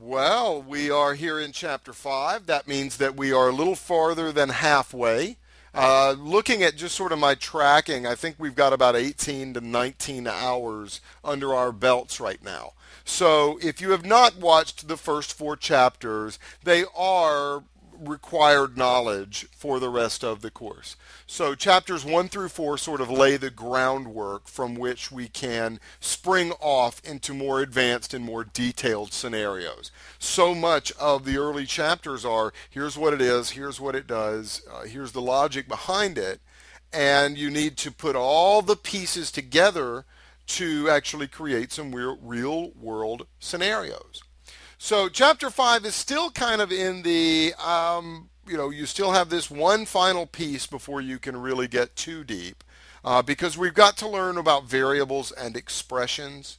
Well, we are here in chapter 5. That means that we are a little farther than halfway. Looking at just sort of my tracking, I think we've got about 18 to 19 hours under our belts right now. So if you have not watched the first 4 chapters, they are required knowledge for the rest of the course. So chapters 1 through 4 sort of lay the groundwork from which we can spring off into more advanced and more detailed scenarios. So much of the early chapters are here's what it is, here's what it does, here's the logic behind it, and you need to put all the pieces together to actually create some real world scenarios. So chapter 5 is still kind of in the, you still have this one final piece before you can really get too deep because we've got to learn about variables and expressions.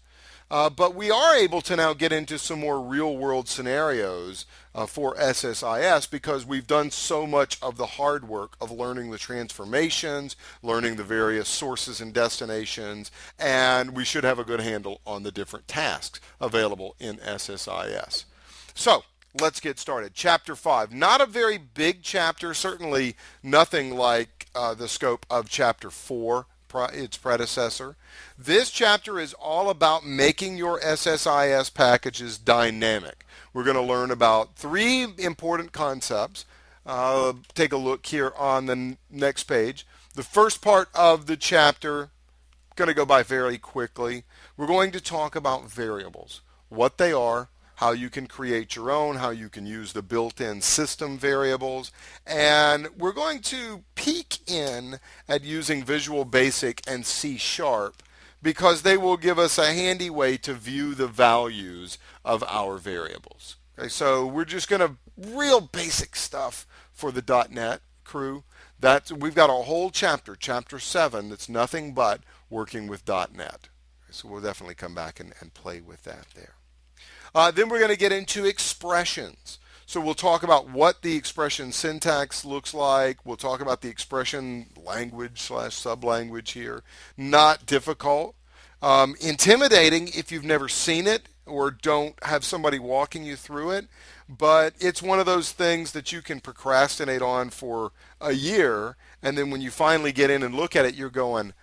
But we are able to now get into some more real world scenarios for SSIS because we've done so much of the hard work of learning the transformations, learning the various sources and destinations, and we should have a good handle on the different tasks available in SSIS. So let's get started. Chapter 5, not a very big chapter, certainly nothing like the scope of chapter 4, its predecessor. This chapter is all about making your SSIS packages dynamic. We're going to learn about 3 important concepts. Take a look here on the next page. The first part of the chapter, going to go by very quickly. We're going to talk about variables, what they are, how you can create your own, how you can use the built-in system variables, and we're going to peek in at using Visual Basic and C# because they will give us a handy way to view the values of our variables. Okay, so we're just going to real basic stuff for the .NET crew. We've got a whole chapter, chapter 7, that's nothing but working with .NET. So we'll definitely come back and play with that there. Then we're going to get into expressions. So we'll talk about what the expression syntax looks like. We'll talk about the expression language / sublanguage here. Not difficult. Intimidating if you've never seen it or don't have somebody walking you through it. But it's one of those things that you can procrastinate on for a year. And then when you finally get in and look at it, you're going,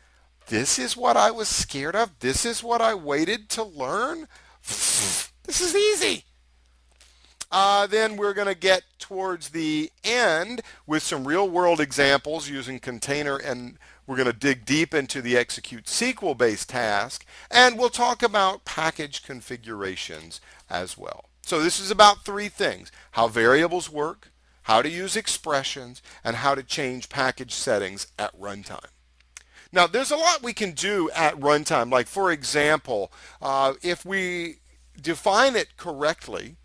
this is what I was scared of? This is what I waited to learn? This is easy. Then we're going to get towards the end with some real world examples using container, and we're going to dig deep into the execute SQL based task, and we'll talk about package configurations as well. So this is about 3 things: how variables work, how to use expressions, and how to change package settings at runtime. Now there's a lot we can do at runtime. Like for example, if we define it correctly,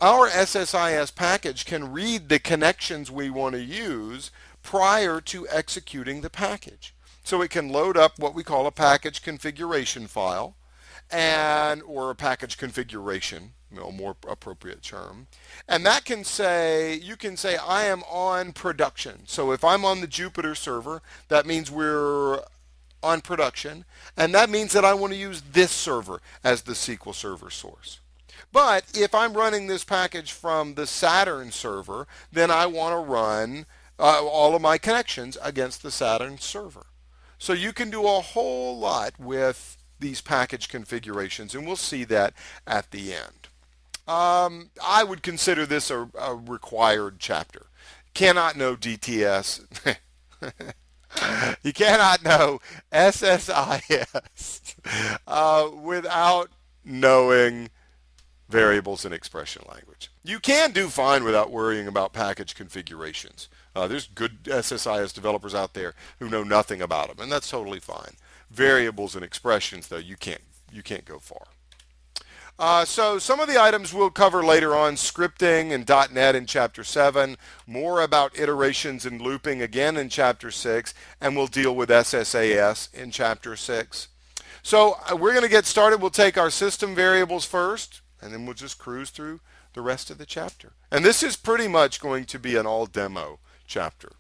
our SSIS package can read the connections we want to use prior to executing the package. So it can load up what we call a package configuration file, or a package configuration, more appropriate term. And that can say, you can say, I am on production. So if I'm on the Jupyter server, that means we're on production, and that means that I want to use this server as the SQL Server source. But if I'm running this package from the Saturn server, then I want to run all of my connections against the Saturn server. So you can do a whole lot with these package configurations, and we'll see that at the end. I would consider this a required chapter. Cannot know DTS. You cannot know SSIS without knowing variables and expression language. You can do fine without worrying about package configurations. There's good SSIS developers out there who know nothing about them, and that's totally fine. Variables and expressions, though, you can't go far. So some of the items we'll cover later on: scripting and .NET in Chapter 7, more about iterations and looping again in Chapter 6, and we'll deal with SSAS in Chapter 6. So we're going to get started. We'll take our system variables first, and then we'll just cruise through the rest of the chapter. And this is pretty much going to be an all demo chapter.